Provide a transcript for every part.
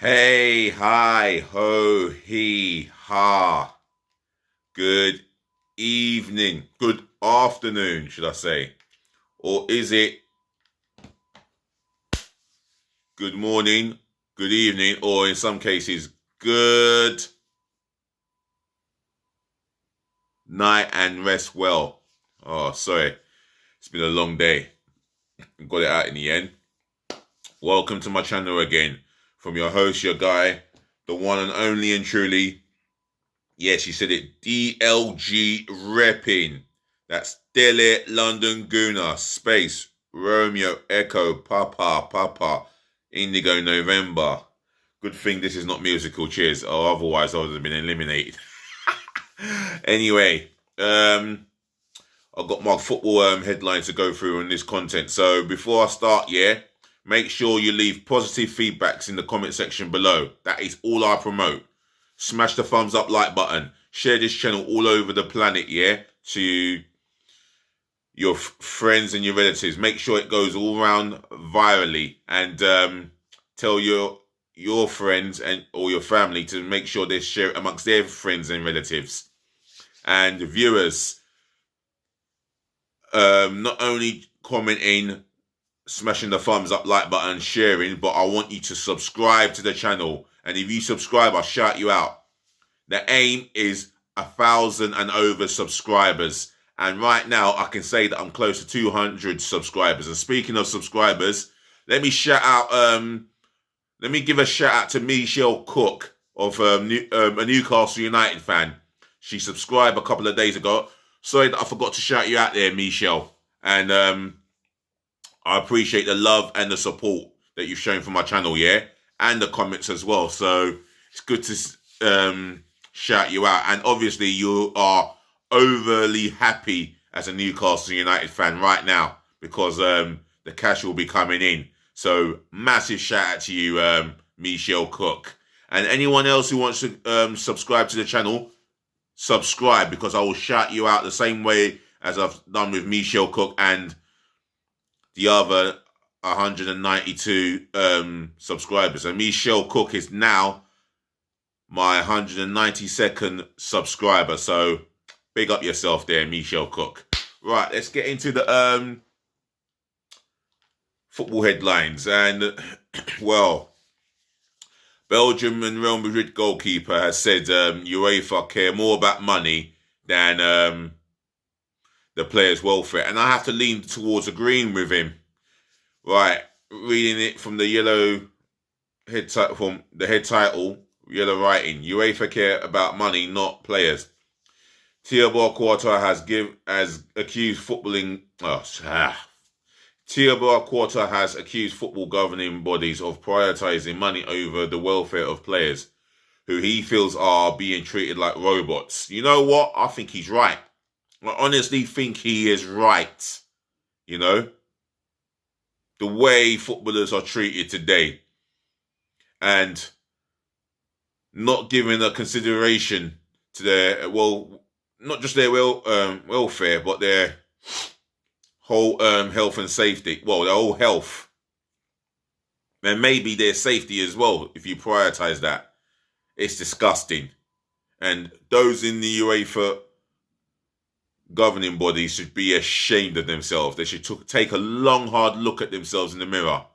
Hey, hi, ho, he, ha. Good evening, good afternoon, should I say? Or is it good morning, good evening, or in some cases, good night and rest well? Oh, sorry, it's been a long day. Got it out in the end. Welcome to my channel again. From your host, your guy, the one and only and truly. Yes, you said it. DLG repping. That's Delhi London Guna Space Romeo Echo Papa Indigo November. Good thing this is not musical. Cheers. Or otherwise I would have been eliminated. Anyway, I've got my football headlines to go through on this content. So before I start, make sure you leave positive feedbacks in the comment section below. That is all I promote. Smash the thumbs up like button. Share this channel all over the planet, to your friends and your relatives. Make sure it goes all around virally, and tell your friends and or your family to make sure they share it amongst their friends and relatives and viewers. Not only commenting, smashing the thumbs up like button, sharing, but I want you to subscribe to the channel. And if you subscribe, I'll shout you out. The aim is 1,000 and over subscribers. And right now, I can say that I'm close to 200 subscribers. And speaking of subscribers, let me give a shout out to Michelle Cook of a Newcastle United fan. She subscribed a couple of days ago. Sorry that I forgot to shout you out there, Michelle. And I appreciate the love and the support that you've shown for my channel, and the comments as well. So it's good to shout you out. And obviously you are overly happy as a Newcastle United fan right now because the cash will be coming in. So massive shout out to you, Michelle Cook. And anyone else who wants to subscribe to the channel, subscribe, because I will shout you out the same way as I've done with Michelle Cook and the other 192 subscribers. And Michelle Cook is now my 192nd subscriber. So big up yourself there, Michelle Cook. Right, let's get into the football headlines. And well, Belgium and Real Madrid goalkeeper has said UEFA care more about money than the players' welfare. And I have to lean towards agreeing with him. Right, reading it from the yellow head title, yellow writing. UEFA care about money, not players. Thibaut Courtois has accused football governing bodies of prioritizing money over the welfare of players, who he feels are being treated like robots. You know what? I think he's right. I honestly think he is right. You know, the way footballers are treated today, and not giving a consideration to their, not just their welfare, but their whole health and safety. Well, their whole health. And maybe their safety as well, if you prioritize that. It's disgusting. And those in the UEFA governing body should be ashamed of themselves. They should take a long, hard look at themselves in the mirror.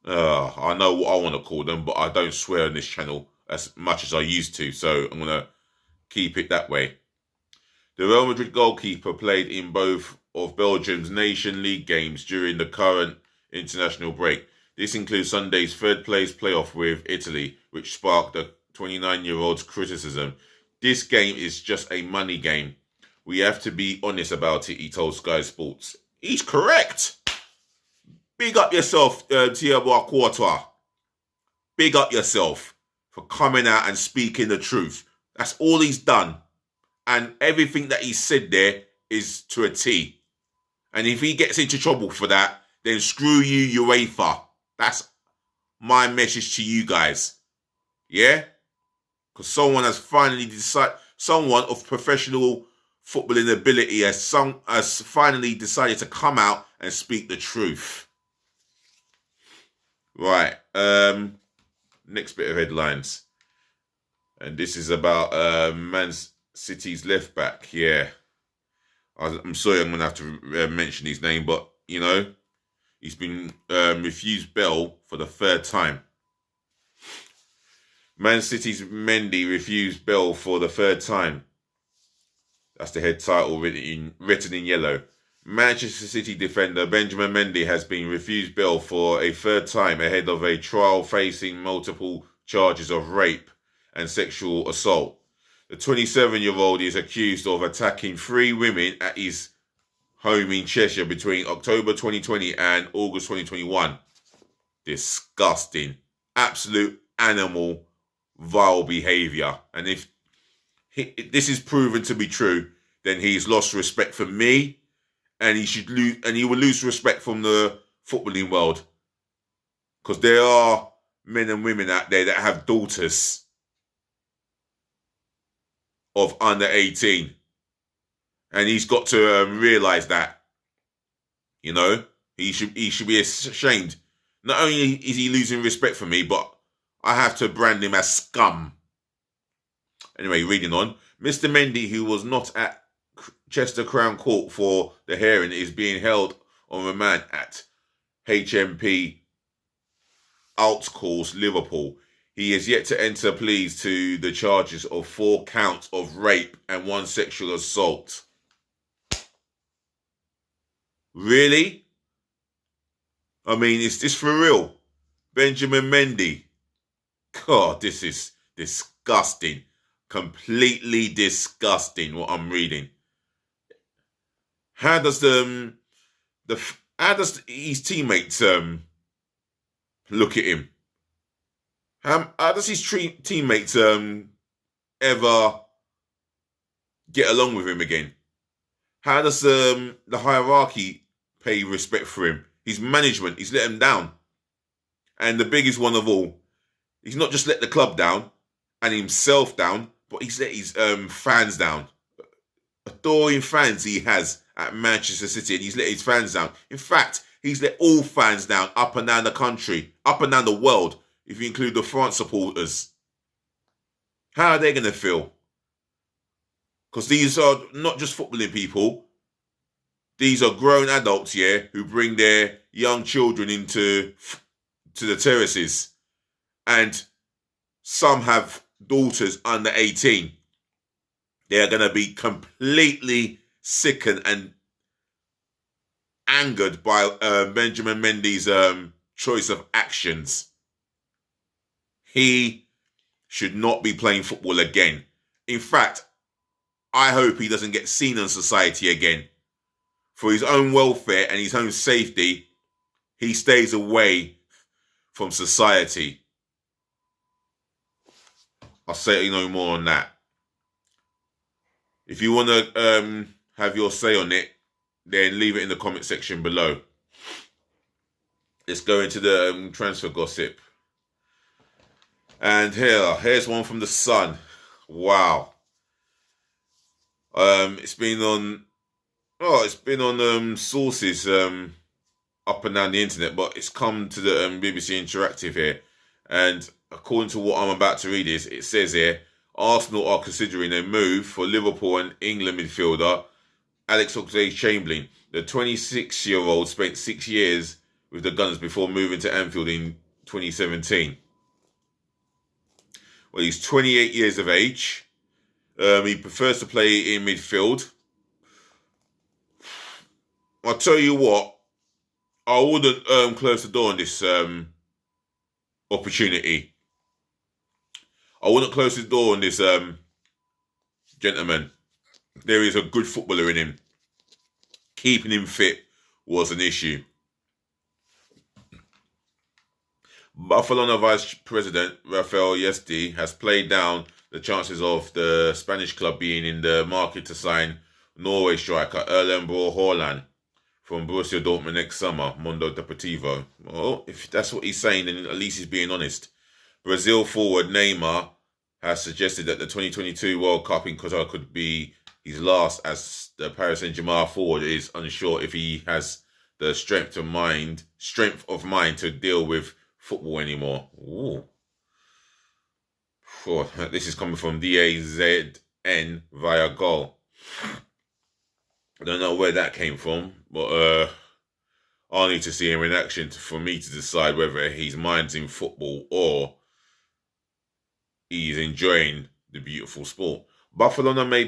I know what I want to call them, but I don't swear on this channel as much as I used to, so I'm going to keep it that way. The Real Madrid goalkeeper played in both of Belgium's Nation League games during the current international break. This includes Sunday's third place playoff with Italy, which sparked the 29-year-old's criticism. This game is just a money game. We have to be honest about it, he told Sky Sports. He's correct. Big up yourself, Thibaut Courtois. Big up yourself for coming out and speaking the truth. That's all he's done. And everything that he said there is to a T. And if he gets into trouble for that, then screw you, UEFA. That's my message to you guys. Yeah? Because someone has finally decided, someone of professional footballing ability has finally decided to come out and speak the truth. Right. next bit of headlines. And this is about Man City's left back. Yeah. I'm sorry I'm going to have to mention his name, but, you know, he's been refused bail for the third time. Man City's Mendy refused bail for the third time. That's the head title written in yellow. Manchester City defender Benjamin Mendy has been refused bail for a third time ahead of a trial facing multiple charges of rape and sexual assault. The 27-year-old is accused of attacking 3 women at his home in Cheshire between October 2020 and August 2021. Disgusting. Absolute animal, vile behaviour. And if this is proven to be true, then he's lost respect for me, and he will lose respect from the footballing world. Because there are men and women out there that have daughters of under 18. And he's got to realise that, you know, he should be ashamed. Not only is he losing respect for me, but I have to brand him as scum. Anyway, reading on. Mr. Mendy, who was not at Chester Crown Court for the hearing, is being held on remand at HMP Altcourse, Liverpool. He is yet to enter pleas to the charges of 4 counts of rape and 1 sexual assault. Really? I mean, is this for real? Benjamin Mendy. God, this is disgusting. Completely disgusting what I'm reading. How does his teammates look at him? How does his teammates ever get along with him again? How does the hierarchy pay respect for him? His management, he's let him down. And the biggest one of all, he's not just let the club down and himself down, but he's let his fans down. Adoring fans he has at Manchester City, and he's let his fans down. In fact, he's let all fans down up and down the country, up and down the world, if you include the France supporters. How are they going to feel? Because these are not just footballing people. These are grown adults, yeah, who bring their young children to the terraces. And some have daughters under 18. They are going to be completely sickened and angered by Benjamin Mendy's choice of actions. He should not be playing football again. In fact, I hope he doesn't get seen in society again. For his own welfare and his own safety, he stays away from society. I'll say no more on that. If you want to have your say on it, then leave it in the comment section below. Let's go into the transfer gossip. And here's one from the Sun. Wow. It's been on sources up and down the internet, but it's come to the BBC Interactive here. And according to what I'm about to read, it says here, Arsenal are considering a move for Liverpool and England midfielder Alex Oxlade-Chamberlain. The 26-year-old spent 6 years with the Gunners before moving to Anfield in 2017. Well, he's 28 years of age. He prefers to play in midfield. I'll tell you what, I wouldn't close the door on this opportunity. I wouldn't close the door on this gentleman. There is a good footballer in him. Keeping him fit was an issue. Barcelona Vice President Rafael Yesti has played down the chances of the Spanish club being in the market to sign Norway striker Erling Braut Haaland from Borussia Dortmund next summer, Mundo Deportivo. Well, if that's what he's saying, then at least he's being honest. Brazil forward Neymar has suggested that the 2022 World Cup in Qatar could be his last, as the Paris Saint-Germain forward is unsure if he has the strength of mind to deal with football anymore. Ooh. Oh, this is coming from DAZN via goal. I don't know where that came from, but I'll need to see him in action for me to decide whether he's minds in football or he's enjoying the beautiful sport. Barcelona may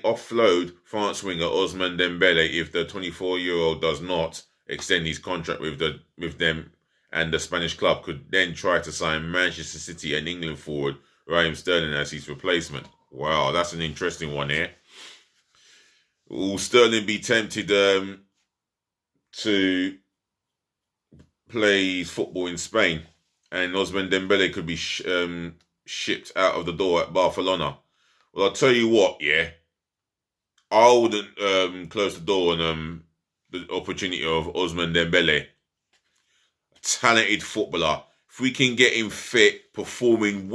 offload France winger Ousmane Dembele if the 24-year-old does not extend his contract with them, and the Spanish club could then try to sign Manchester City and England forward Raheem Sterling as his replacement. Wow, that's an interesting one here. Will Sterling be tempted to play football in Spain, and Ousmane Dembele could be shipped out of the door at Barcelona? Well, I'll tell you what, yeah, I wouldn't close the door on the opportunity of Ousmane Dembele. A talented footballer. If we can get him fit, performing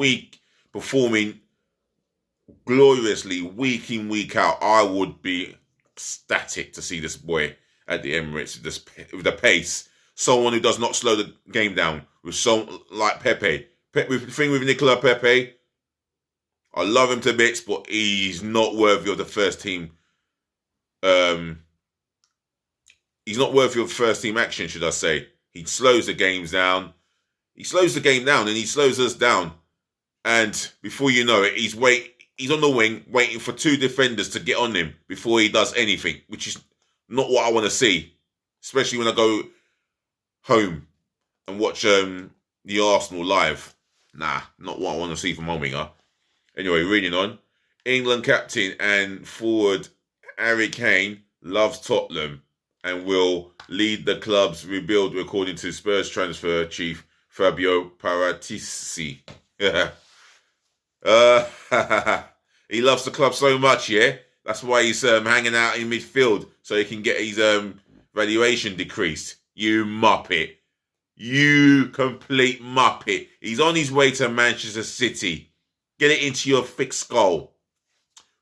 gloriously week in, week out, I would be ecstatic to see this boy at the Emirates with the pace. Someone who does not slow the game down, with someone like Pepe. The thing with Nicola Pepe, I love him to bits, but he's not worthy of the first team. He's not worthy of first team action, should I say. He slows the games down. He slows the game down and he slows us down. And before you know it, he's on the wing waiting for two defenders to get on him before he does anything, which is not what I want to see. Especially when I go home and watch the Arsenal live. Nah, not what I want to see from my winger. Anyway, reading on. England captain and forward Harry Kane loves Tottenham and will lead the club's rebuild, according to Spurs transfer chief Fabio Paratici. He loves the club so much, yeah? That's why he's hanging out in midfield, so he can get his valuation decreased. You muppet. You complete muppet. He's on his way to Manchester City. Get it into your thick skull.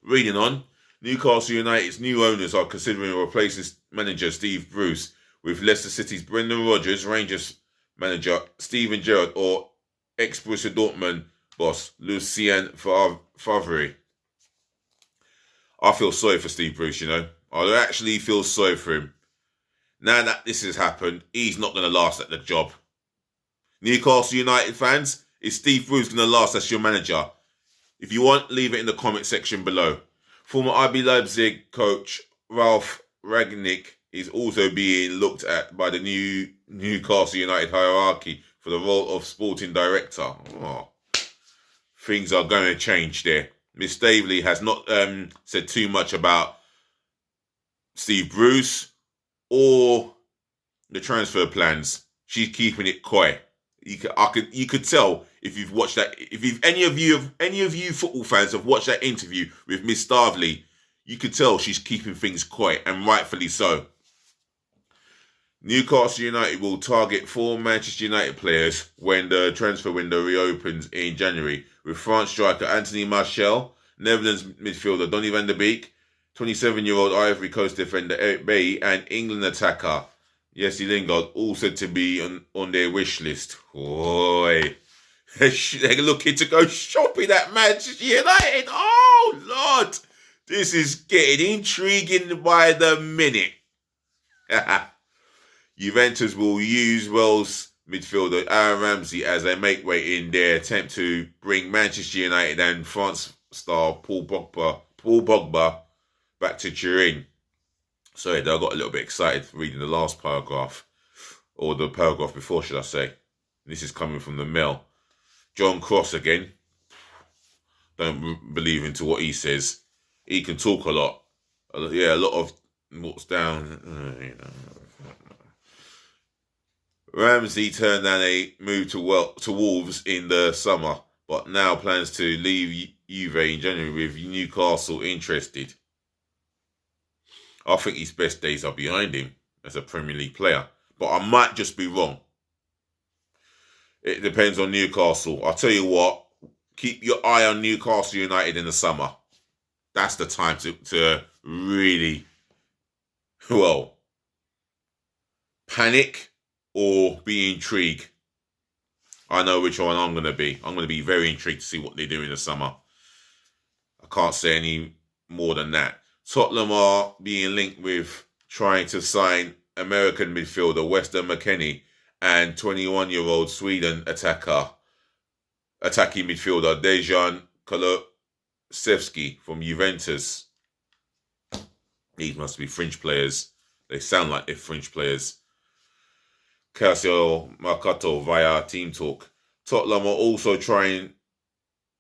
Reading on. Newcastle United's new owners are considering replacing manager Steve Bruce with Leicester City's Brendan Rodgers, Rangers manager Steven Gerrard, or ex-Borussia Dortmund boss Lucien Favre. I feel sorry for Steve Bruce, you know. I actually feel sorry for him. Now that this has happened, he's not going to last at the job. Newcastle United fans, is Steve Bruce going to last as your manager? If you want, leave it in the comment section below. Former RB Leipzig coach Ralf Rangnick is also being looked at by the new Newcastle United hierarchy for the role of sporting director. Oh, things are going to change there. Miss Staveley has not said too much about Steve Bruce or the transfer plans. She's keeping it coy. You could tell if you've watched that. If any of you football fans have watched that interview with Miss Staveley, you could tell she's keeping things coy, and rightfully so. Newcastle United will target 4 Manchester United players when the transfer window reopens in January, with France striker Anthony Martial, Netherlands midfielder Donny van der Beek, 27-year-old Ivory Coast defender Eric Bailly, and England attacker Jesse Lingard all said to be on their wish list. Boy, they're looking to go shopping at Manchester United. Oh, Lord. This is getting intriguing by the minute. Juventus will use Wales midfielder Aaron Ramsey as a makeweight in their attempt to bring Manchester United and France star Paul Pogba back to Turin. Sorry, I got a little bit excited reading the last paragraph, or the paragraph before, should I say. This is coming from the Mail. John Cross again. Don't believe into what he says. He can talk a lot. Yeah, a lot of what's down. Ramsey turned down a move to Wolves in the summer, but now plans to leave Juve in January with Newcastle interested. I think his best days are behind him as a Premier League player, but I might just be wrong. It depends on Newcastle. I'll tell you what, keep your eye on Newcastle United in the summer. That's the time to really, panic or be intrigued. I know which one I'm going to be. I'm going to be very intrigued to see what they do in the summer. I can't say any more than that. Tottenham are being linked with trying to sign American midfielder Weston McKennie and 21-year-old Sweden attacking midfielder Dejan Kulusevski from Juventus. These must be French players. They sound like they're French players. Casio Mercato via Team Talk. Tottenham are also eyeing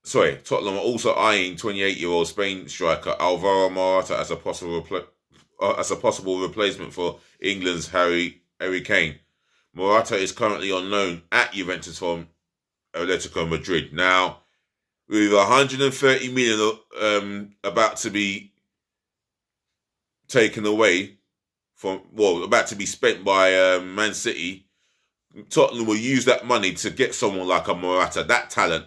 28-year-old Spain striker Alvaro Morata as a possible replacement for England's Harry Kane. Morata is currently on loan at Juventus from Atletico Madrid. Now, with 130 million about to be taken away about to be spent by Man City, Tottenham will use that money to get someone like a Morata, that talent,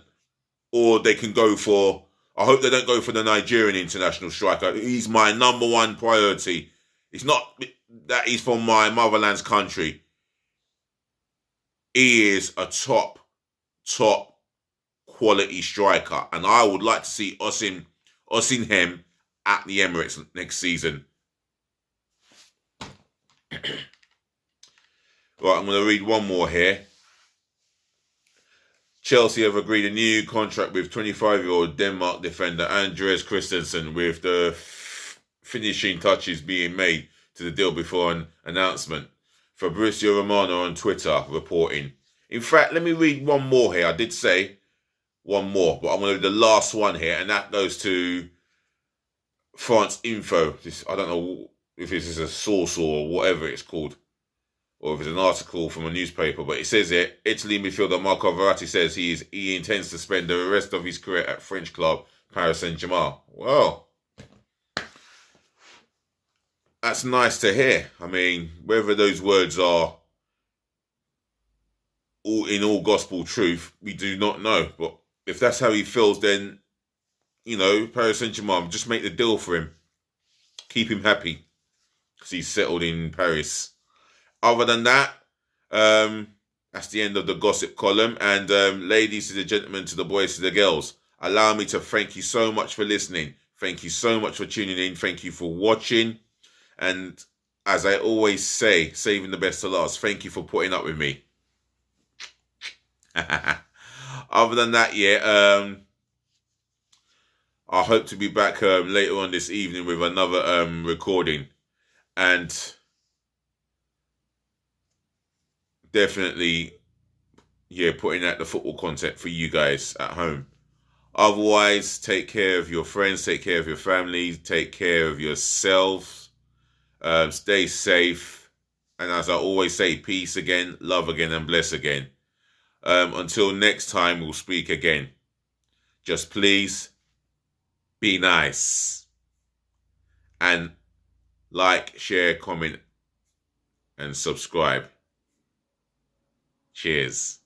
or they can go for, I hope they don't go for the Nigerian international striker. He's my number one priority. It's not that he's from my motherland's country. He is a top quality striker, and I would like to see Osimhen at the Emirates next season. Right, I'm going to read one more here. Chelsea have agreed a new contract with 25-year-old Denmark defender Andreas Christensen, with the finishing touches being made to the deal before an announcement. Fabrizio Romano on Twitter reporting. In fact, let me read one more here. I did say one more, but I'm going to do the last one here, and that goes to France Info. I don't know if this is a source or whatever it's called, or if it's an article from a newspaper, but it says here, Italy midfielder Marco Verratti says he intends to spend the rest of his career at French club Paris Saint-Germain. Well, that's nice to hear. I mean, whether those words are all gospel truth, we do not know. But if that's how he feels, then, Paris Saint-Germain, just make the deal for him. Keep him happy, because he's settled in Paris. Other than that, that's the end of the gossip column. And ladies to the gentlemen, to the boys to the girls, allow me to thank you so much for listening. Thank you so much for tuning in. Thank you for watching. And as I always say, saving the best to last, thank you for putting up with me. Other than that, I hope to be back later on this evening with another recording. And definitely, putting out the football content for you guys at home. Otherwise, take care of your friends, take care of your family, take care of yourselves. Stay safe. And as I always say, peace again, love again, and bless again. Until next time, we'll speak again. Just please be nice. And like, share, comment, and subscribe. Cheers.